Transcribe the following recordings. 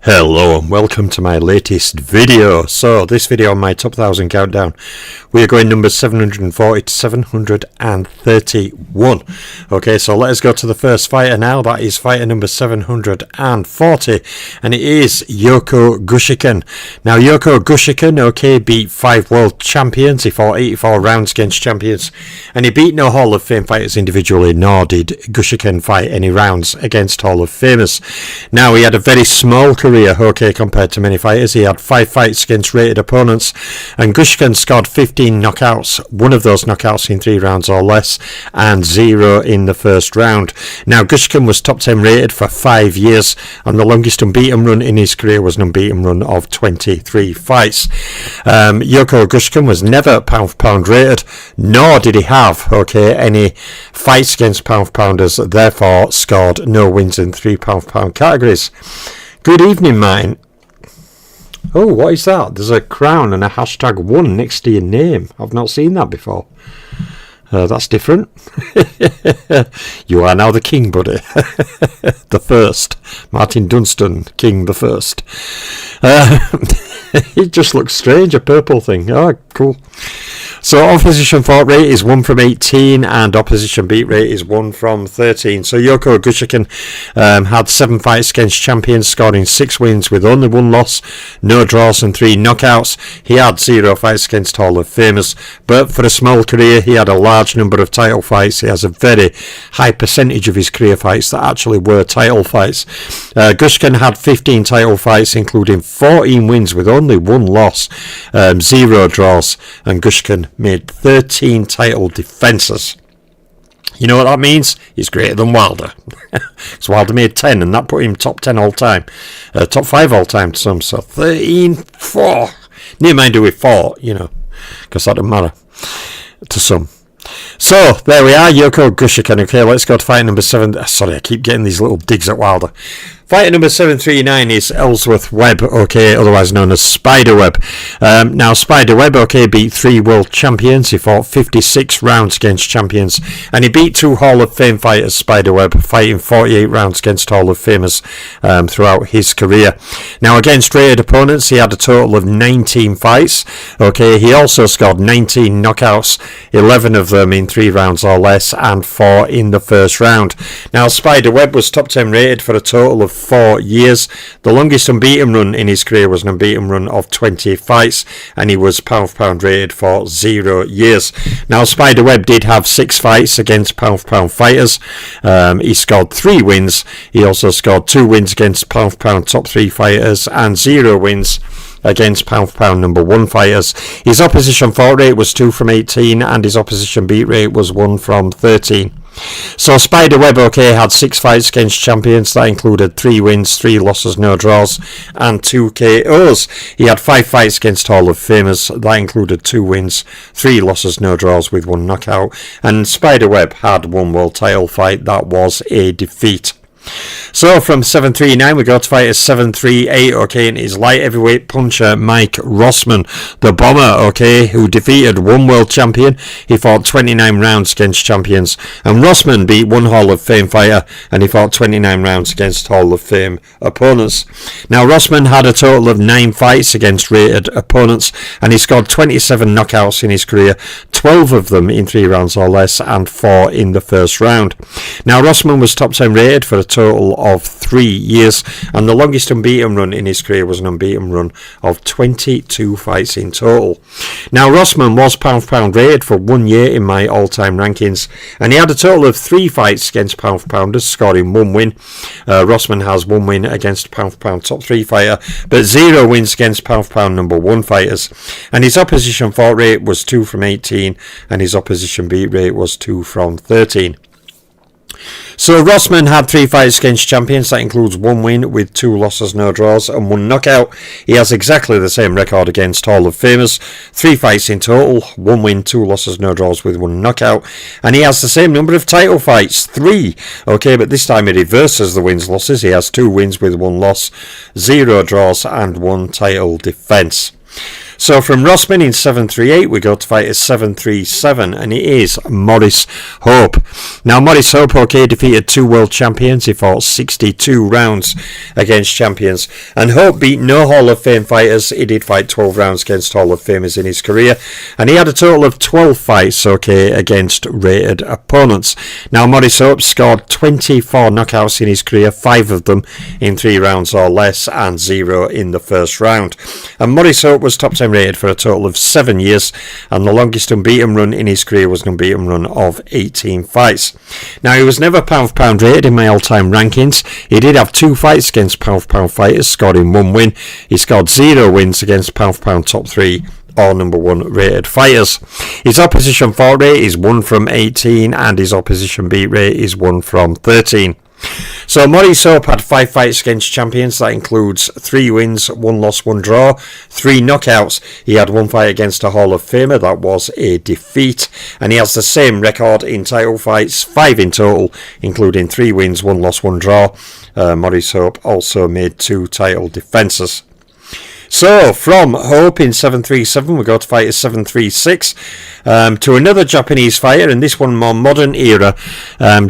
Hello and welcome to my latest video. So this video on my top 1000 countdown, we are going numbers 740 to 731. Okay, so let us go to the first fighter now. That is fighter number 740, and it is Yoko Gushiken. Now Yoko Gushiken, okay, beat 5 world champions. He fought 84 rounds against champions, and he beat no Hall of Fame fighters individually, nor did Gushiken fight any rounds against Hall of Famers. Now he had a very small career, okay, compared to many fighters. He had 5 fights against rated opponents, and Gushiken scored 15 knockouts, one of those knockouts in 3 rounds or less, and 0 in the first round. Now Gushiken was top 10 rated for 5 years, and the longest unbeaten run in his career was an unbeaten run of 23 fights. Yoko Gushiken was never pound for pound rated, nor did he have, okay, any fights against pound for pounders, therefore scored no wins in 3 pound for pound categories. Good evening, mine. Oh, what is that? There's a crown and a #1 next to your name. I've not seen that before. That's different. You are now the king, buddy. The first. Martin Dunstan, king the first. It just looks strange, a purple thing. Oh, cool. So opposition fought rate is 1 from 18 and opposition beat rate is 1 from 13. So Yoko Gushiken had 7 fights against champions, scoring 6 wins with only 1 loss, no draws and 3 knockouts. He had 0 fights against Hall of Famers, but for a small career he had a large number of title fights. He has a very high percentage of his career fights that actually were title fights. Gushiken had 15 title fights, including 14 wins with only 1 loss, 0 draws, and Gushiken made 13 title defences. You know what that means? He's greater than Wilder. So Wilder made 10, and that put him top 10 all time. Top 5 all time to some, so 13-4. Never mind who he fought, you know, because that doesn't matter to some. So, there we are, Yoko Gushiken. Okay, let's go to fight number 7. Sorry, I keep getting these little digs at Wilder. Fighter number 739 is Ellsworth Webb, okay, otherwise known as Spiderweb. Now, Spiderweb, okay, beat 3 world champions. He fought 56 rounds against champions, and he beat 2 Hall of Fame fighters, Spiderweb, fighting 48 rounds against Hall of Famers throughout his career. Now, against rated opponents, he had a total of 19 fights, okay. He also scored 19 knockouts, 11 of them in 3 rounds or less, and 4 in the first round. Now, Spiderweb was top 10 rated for a total of 4 years. The longest unbeaten run in his career was an unbeaten run of 20 fights, and he was pound for pound rated for 0 years. Now, Spiderweb did have 6 fights against pound for pound fighters. He scored 3 wins. He also scored 2 wins against pound for pound top 3 fighters and 0 wins against pound for pound number 1 fighters. His opposition fought rate was 2 from 18 and his opposition beat rate was 1 from 13. So Spiderweb, okay, had 6 fights against champions. That included 3 wins, 3 losses, no draws, and 2 KOs. He had 5 fights against Hall of Famers. That included 2 wins, 3 losses, no draws, with 1 knockout. And Spiderweb had 1 world title fight. That was a defeat. So from 739 we go to fighter 738, okay, and his light heavyweight puncher Mike Rossman, the bomber, okay, who defeated 1 world champion. He fought 29 rounds against champions, and Rossman beat 1 Hall of Fame fighter, and he fought 29 rounds against Hall of Fame opponents. Now Rossman had a total of 9 fights against rated opponents, and he scored 27 knockouts in his career, 12 of them in 3 rounds or less, and 4 in the first round. Now Rossman was top 10 rated for a total of 3 years, and the longest unbeaten run in his career was an unbeaten run of 22 fights in total. Now Rossman was pound for pound rated for 1 year in my all-time rankings, and he had a total of 3 fights against pound for pounders, scoring 1 win. Rossman has 1 win against pound for pound top 3 fighter, but 0 wins against pound for pound number 1 fighters, and his opposition fought rate was 2 from 18 and his opposition beat rate was 2 from 13. So Rossman had 3 fights against champions. That includes 1 win with 2 losses, no draws, and 1 knockout. He has exactly the same record against Hall of Famers. 3 fights in total, 1 win, 2 losses, no draws, with 1 knockout. And he has the same number of title fights, 3. Okay, but this time he reverses the wins losses. He has 2 wins with 1 loss, 0 draws, and 1 title defence. So from Rossman in 738, we go to fighter 737, and it is Maurice Hope. Now, Maurice Hope, okay, defeated 2 world champions. He fought 62 rounds against champions. And Hope beat no Hall of Fame fighters. He did fight 12 rounds against Hall of Famers in his career. And he had a total of 12 fights, okay, against rated opponents. Now, Maurice Hope scored 24 knockouts in his career, 5 of them in 3 rounds or less, and 0 in the first round. And Maurice Hope was top 10 rated for a total of 7 years, and the longest unbeaten run in his career was an unbeaten run of 18 fights. Now, he was never pound for pound rated in my all-time rankings. He did have 2 fights against pound for pound fighters, scoring 1 win. He scored 0 wins against pound for pound top 3 or number 1 rated fighters. His opposition fought rate is 1 from 18, and his opposition beat rate is 1 from 13. So Maurice Hope had 5 fights against champions. That includes 3 wins, 1 loss, 1 draw, 3 knockouts. He had 1 fight against a Hall of Famer. That was a defeat. And he has the same record in title fights, 5 in total, including 3 wins, 1 loss, 1 draw. Maurice Hope also made 2 title defences. So, from Hope in 737, we go to fighter 736, to another Japanese fighter, and this one more modern era,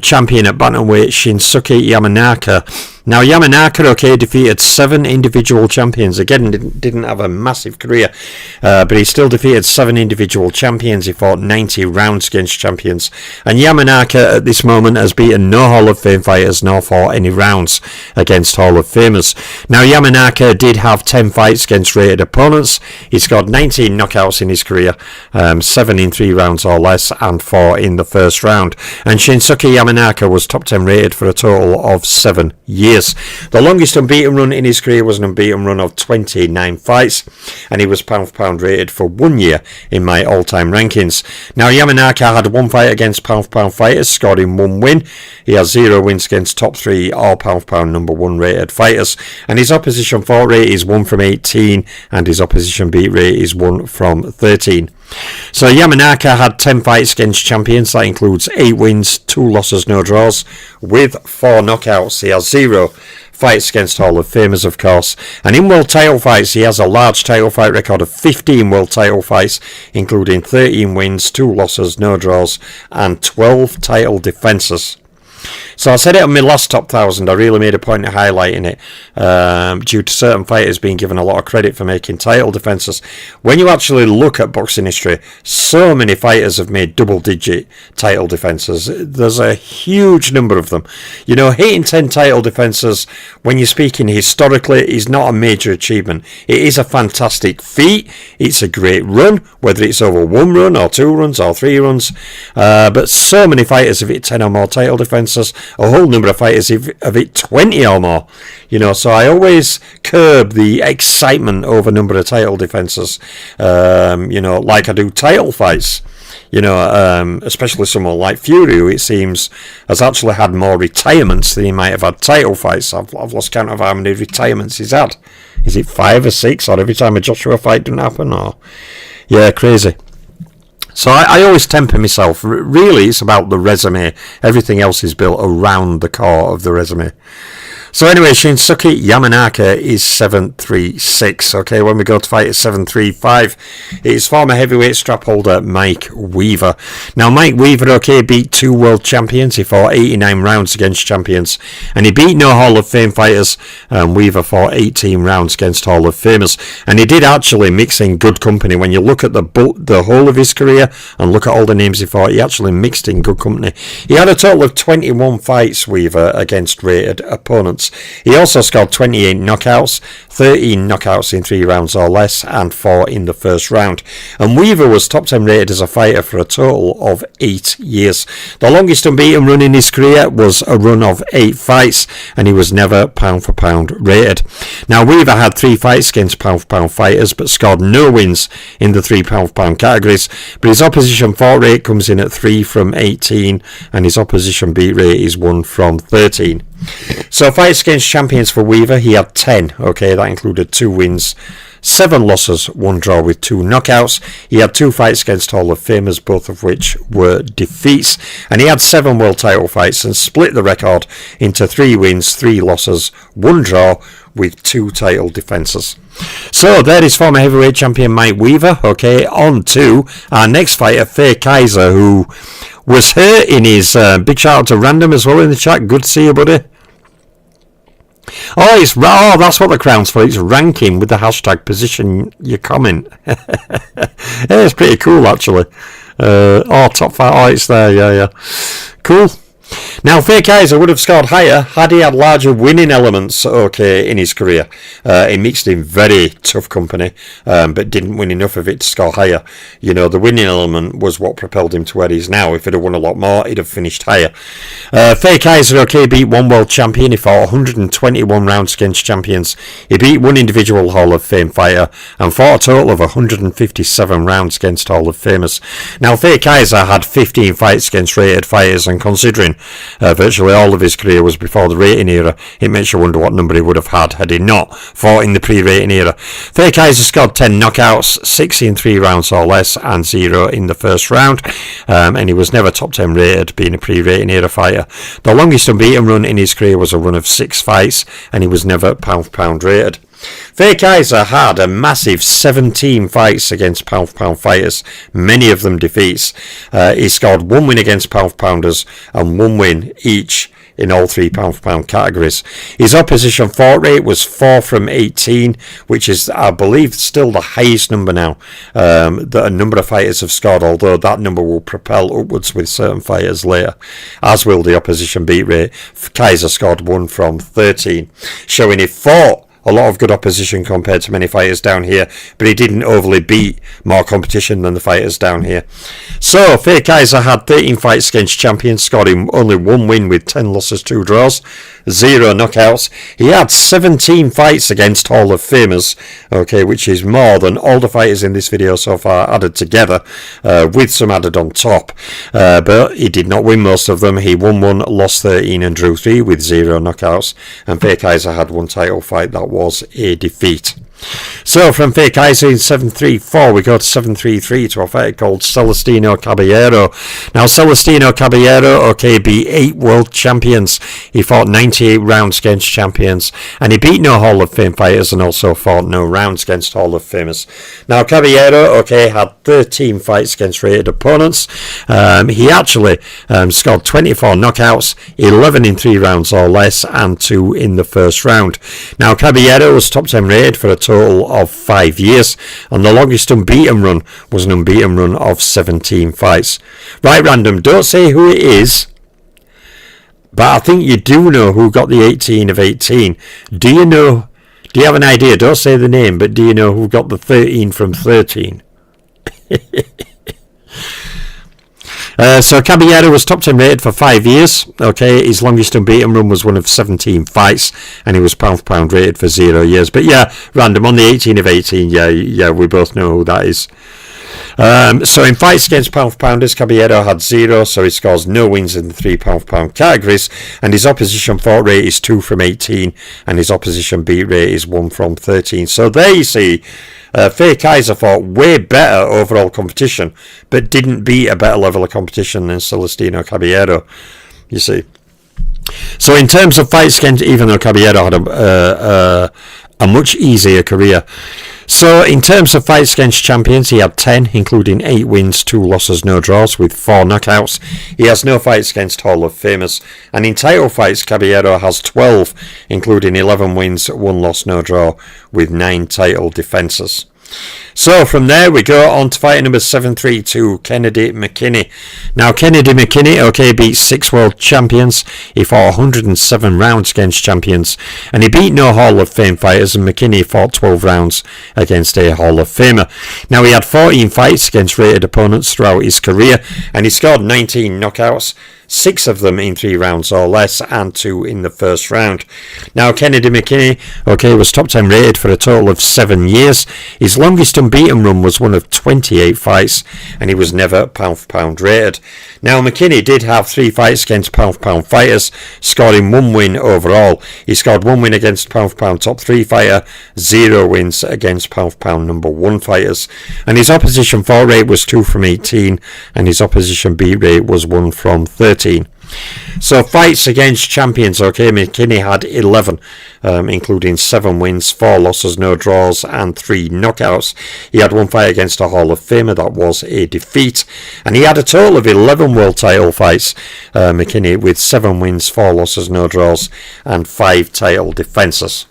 champion at bantamweight, Shinsuke Yamanaka. Now, Yamanaka, okay, defeated 7 individual champions. Again, didn't have a massive career, but he still defeated 7 individual champions. He fought 90 rounds against champions. And Yamanaka, at this moment, has beaten no Hall of Fame fighters, nor fought any rounds against Hall of Famers. Now, Yamanaka did have 10 fights against rated opponents. He scored 19 knockouts in his career, 7 in 3 rounds or less, and 4 in the first round. And Shinsuke Yamanaka was top 10 rated for a total of 7 years. The longest unbeaten run in his career was an unbeaten run of 29 fights, and he was pound for pound rated for 1 year in my all-time rankings. Now, Yamanaka had 1 fight against pound for pound fighters, scoring 1 win. He has 0 wins against top 3 or pound for pound number 1 rated fighters, and his opposition fought rate is 1 from 18, and his opposition beat rate is 1 from 13. So Yamanaka had 10 fights against champions. That includes 8 wins, 2 losses, no draws, with 4 knockouts. He has 0 fights against Hall of Famers, of course. And in world title fights, he has a large title fight record of 15 world title fights, including 13 wins, 2 losses, no draws, and 12 title defences. So I said it on my last top 1000. I really made a point of highlighting it, due to certain fighters being given a lot of credit for making title defences. When you actually look at boxing history, so many fighters have made double-digit title defences. There's a huge number of them. You know, hitting 10 title defences, when you're speaking historically, is not a major achievement. It is a fantastic feat. It's a great run, whether it's over 1 run or 2 runs or 3 runs. But so many fighters have hit 10 or more title defences. A whole number of fighters have hit 20 or more. You know, so I always curb the excitement over number of title defences. You know, like I do title fights. You know, especially someone like Fury, who it seems has actually had more retirements than he might have had title fights. I've lost count of how many retirements he's had. Is it 5 or 6? Or every time a Joshua fight doesn't happen? Or yeah, crazy. So I always temper myself. Really, it's about the resume. Everything else is built around the core of the resume. So anyway, Shinsuke Yamanaka is 736. Okay, when we go to fight at 735, it's former heavyweight strap holder Mike Weaver. Now, Mike Weaver, okay, beat 2 world champions. He fought 89 rounds against champions, and he beat no Hall of Fame fighters. Weaver fought 18 rounds against Hall of Famers, and he did actually mix in good company. When you look at the whole of his career and look at all the names he fought, he actually mixed in good company. He had a total of 21 fights, Weaver, against rated opponents. He also scored 28 knockouts, 13 knockouts in 3 rounds or less, and 4 in the first round. And Weaver was top 10 rated as a fighter for a total of 8 years. The longest unbeaten run in his career was a run of 8 fights, and he was never pound for pound rated. Now, Weaver had 3 fights against pound for pound fighters, but scored no wins in the 3 pound for pound categories. But his opposition fought rate comes in at 3 from 18, and his opposition beat rate is 1 from 13. So fights against champions for Weaver, he had 10. Okay, that included 2 wins, 7 losses, 1 draw with 2 knockouts. He had 2 fights against Hall of Famers, both of which were defeats. And he had 7 world title fights and split the record into 3 wins, 3 losses, 1 draw with 2 title defences. So there is former heavyweight champion Mike Weaver. Okay, on to our next fighter, Faye Kaiser, who was hurt in his big shout out to Random as well in the chat. Good to see you, buddy. Oh, that's what the crown's for. It's ranking with the hashtag position your comment. Yeah, it's pretty cool actually. Top 5. Oh, it's there. Yeah. Cool. Now, Faye Kaiser would have scored higher had he had larger winning elements, in his career. He mixed in very tough company, but didn't win enough of it to score higher. You know, the winning element was what propelled him to where he is now. If he'd have won a lot more, he'd have finished higher. Faye Kaiser, beat one world champion. He fought 121 rounds against champions. He beat one individual Hall of Fame fighter and fought a total of 157 rounds against Hall of Famers. Now, Faye Kaiser had 15 fights against rated fighters, and considering virtually all of his career was before the rating era, it makes you wonder what number he would have had he not fought in the pre-rating era. Faye Kaiser scored 10 knockouts, 6 in 3 rounds or less, and 0 in the first round, and he was never top 10 rated, being a pre-rating era fighter. The longest unbeaten run in his career was a run of 6 fights, and he was never pound-for-pound rated. Faye Kaiser had a massive 17 fights against pound-for-pound fighters, many of them defeats. He scored 1 win against pound-for-pounders and 1 win each in all 3 pound-for-pound categories. His opposition fought rate was 4 from 18, which is, I believe, still the highest number now that a number of fighters have scored, although that number will propel upwards with certain fighters later, as will the opposition beat rate. Kaiser scored 1 from 13, showing he fought a lot of good opposition compared to many fighters down here, but he didn't overly beat more competition than the fighters down here. So Faye Kaiser had 13 fights against champions, scoring only 1 win with 10 losses, 2 draws, 0 knockouts. He had 17 fights against Hall of Famers, which is more than all the fighters in this video so far added together, with some added on top. But he did not win most of them. He won 1, lost 13 and drew 3 with 0 knockouts, and Faye Kaiser had 1 title fight that was a defeat. So from Faye Kaiser in 734 we go to 733 to a fight called Celestino Caballero. Now Celestino Caballero beat 8 world champions. He fought 98 rounds against champions, and he beat no Hall of Fame fighters and also fought no rounds against Hall of Famers. Now Caballero had 13 fights against rated opponents. He actually scored 24 knockouts, 11 in 3 rounds or less, and 2 in the first round. Now Caballero was top 10 rated for a total of 5 years, and the longest unbeaten run was an unbeaten run of 17 fights. Right, Random, don't say who it is, but I think you do know who got the 18 of 18. Do you have an idea? Don't say the name, but do you know who got the 13 from 13? So Caballero was top 10 rated for 5 years. His longest unbeaten run was one of 17 fights, and he was pound-for-pound rated for 0 years. But yeah, Random, on the 18 of 18, yeah, we both know who that is. So in fights against pound-for-pounders, Caballero had 0, so he scores no wins in the 3 pound-for-pound categories, and his opposition fought rate is 2 from 18, and his opposition beat rate is 1 from 13. So there you see, Faye Kaiser fought way better overall competition, but didn't beat a better level of competition than Celestino Caballero, you see. So in terms of fights against, even though Caballero had a much easier career, so in terms of fights against champions, he had 10, including 8 wins, 2 losses, no draws, with 4 knockouts. He has no fights against Hall of Famers. And in title fights, Caballero has 12, including 11 wins, 1 loss, no draw, with 9 title defences. So from there we go on to fight number 732, Kennedy McKinney. Now Kennedy McKinney, beat 6 world champions. He fought 107 rounds against champions, and he beat no Hall of Fame fighters, and McKinney fought 12 rounds against a Hall of Famer. Now he had 14 fights against rated opponents throughout his career, and he scored 19 knockouts, 6 of them in 3 rounds or less, and 2 in the first round. Now Kennedy McKinney, was top 10 rated for a total of 7 years. His longest unbeaten run was one of 28 fights, and he was never pound-for-pound rated. Now McKinney did have 3 fights against pound-for-pound fighters, scoring 1 win overall. He scored 1 win against pound-for-pound top 3 fighter, 0 wins against pound-for-pound number 1 fighters, and his opposition fought rate was 2 from 18, and his opposition beat rate was 1 from 13. So fights against champions, okay, McKinney had 11, including 7 wins, 4 losses, no draws, and 3 knockouts. He had one fight against a Hall of Famer, that was a defeat, and he had a total of 11 world title fights, McKinney, with 7 wins, 4 losses, no draws, and 5 title defences.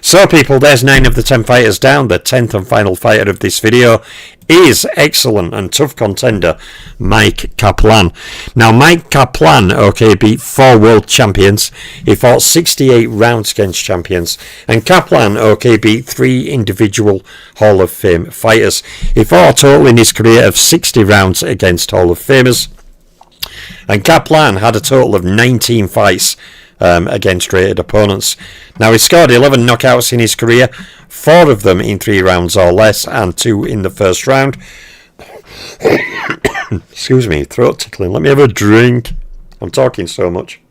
So people, there's 9 of the 10 fighters down. The 10th and final fighter of this video is excellent and tough contender Mike Kaplan. Now Mike Kaplan, okay, beat 4 world champions. He fought 68 rounds against champions, and Kaplan, okay, beat 3 individual Hall of Fame fighters. He fought a total in his career of 60 rounds against Hall of Famers, and Kaplan had a total of 19 fights against rated opponents. Now he scored 11 knockouts in his career, 4 of them in 3 rounds or less, and 2 in the first round. Excuse me, throat tickling. Let me have a drink. I'm talking so much.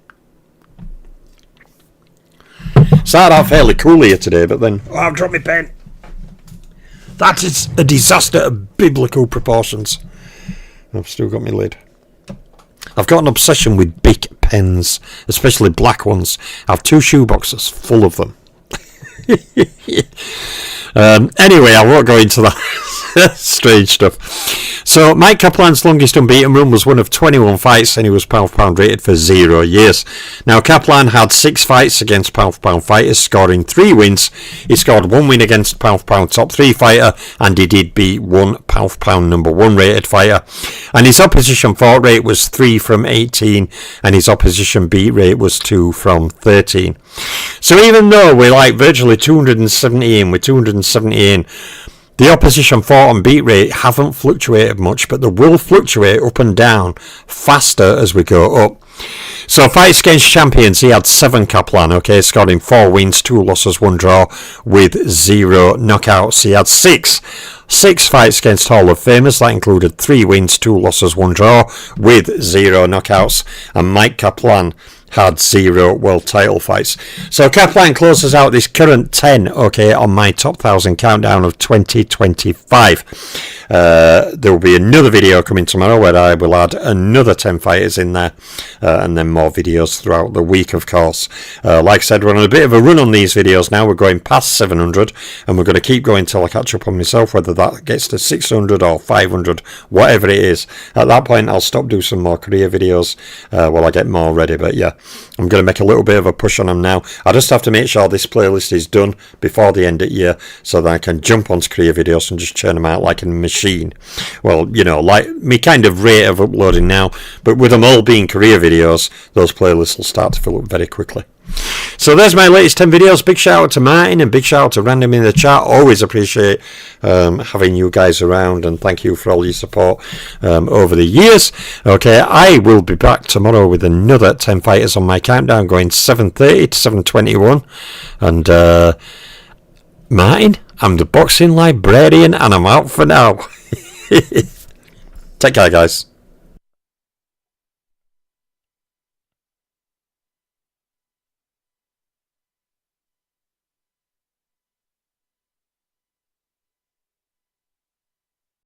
Started out fairly cool here today, but then I've dropped my pen. That is a disaster of biblical proportions. I've still got my lid. I've got an obsession with big pens, especially black ones. I have 2 shoeboxes full of them. Anyway, I won't go into that strange stuff. So Mike Kaplan's longest unbeaten run was one of 21 fights, and he was pound for pound rated for 0 years. Now Kaplan had 6 fights against pound for pound fighters, scoring 3 wins. He scored 1 win against pound for pound top 3 fighter, and he did beat 1 pound for pound number 1 rated fighter. And his opposition fought rate was 3 from 18, and his opposition beat rate was 2 from 13. So even though we're like virtually 270 in, we're 270 in, the opposition fought and beat rate haven't fluctuated much, but they will fluctuate up and down faster as we go up. So fights against champions, he had 7, Kaplan, okay, scoring 4 wins, 2 losses, 1 draw, with 0 knockouts. He had 6 fights against Hall of Famers, that included 3 wins, 2 losses, 1 draw, with 0 knockouts. And Mike Kaplan had 0 world title fights. So Kaplan closes out this current 10, okay, on my top 1000 countdown of 2025. There will be another video coming tomorrow where I will add another 10 fighters in there, and then more videos throughout the week, of course. Like I said, we're on a bit of a run on these videos now. We're going past 700, and we're going to keep going till I catch up on myself, whether that gets to 600 or 500, whatever it is. At that point, I'll stop doing some more career videos while I get more ready. But yeah, I'm going to make a little bit of a push on them now. I just have to make sure this playlist is done before the end of the year, so that I can jump onto career videos and just churn them out like a machine. Well, you know, like me kind of rate of uploading now, but with them all being career videos, those playlists will start to fill up very quickly. So there's my latest 10 videos. Big shout out to Martin and big shout out to Random in the chat. Always appreciate having you guys around, and thank you for all your support over the years. Okay, I will be back tomorrow with another 10 fighters on my countdown, going 7:30 to 7:21. And Martin, I'm the boxing librarian, and I'm out for now. Take care, guys.